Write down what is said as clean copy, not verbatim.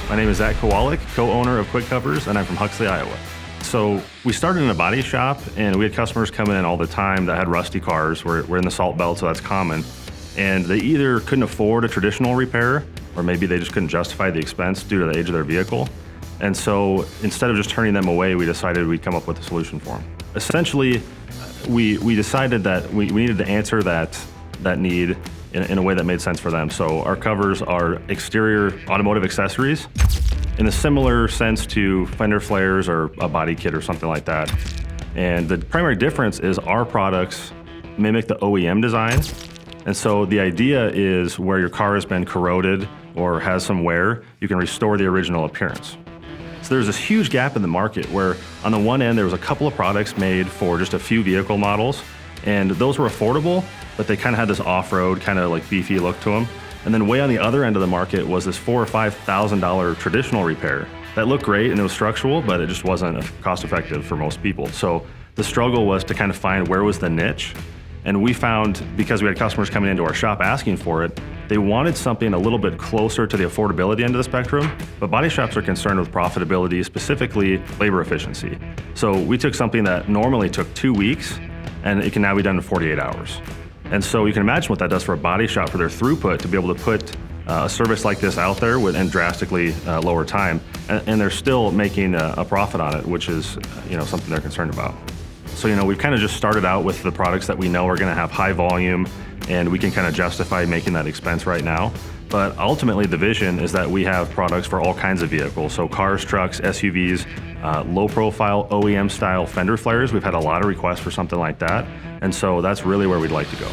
My name is Kowalik, co-owner of Quick Covers, and I'm from Huxley, Iowa. So we started in a body shop, and we had customers come in all the time that had rusty cars. We're in the Salt Belt, so that's common. And they either couldn't afford a traditional repair, or maybe they just couldn't justify the expense due to the age of their vehicle. And so instead of just turning them away, we decided we'd come up with a solution for them. Essentially, we decided that we needed to answer that need in a way that made sense for them. So our covers are exterior automotive accessories in a similar sense to fender flares or a body kit or something like that. And the primary difference is our products mimic the OEM design. And so the idea is where your car has been corroded or has some wear, you can restore the original appearance. So there's this huge gap in the market where on the one end there was a couple of products made for just a few vehicle models, and those were affordable, but they kind of had this off-road kind of like beefy look to them. And then way on the other end of the market was this $4,000 or $5,000 traditional repair that looked great and it was structural, but it just wasn't cost-effective for most people. So the struggle was to kind of find where was the niche. And we found, because we had customers coming into our shop asking for it, they wanted something a little bit closer to the affordability end of the spectrum, but body shops are concerned with profitability, specifically labor efficiency. So we took something that normally took 2 weeks, and it can now be done in 48 hours. And so you can imagine what that does for a body shop, for their throughput, to be able to put a service like this out there and drastically lower time, and they're still making a profit on it, which is something they're concerned about. So we've kind of just started out with the products that we know are going to have high volume, and we can kind of justify making that expense right now. But ultimately, the vision is that we have products for all kinds of vehicles. So cars, trucks, SUVs, low-profile OEM-style fender flares. We've had a lot of requests for something like that. And so that's really where we'd like to go.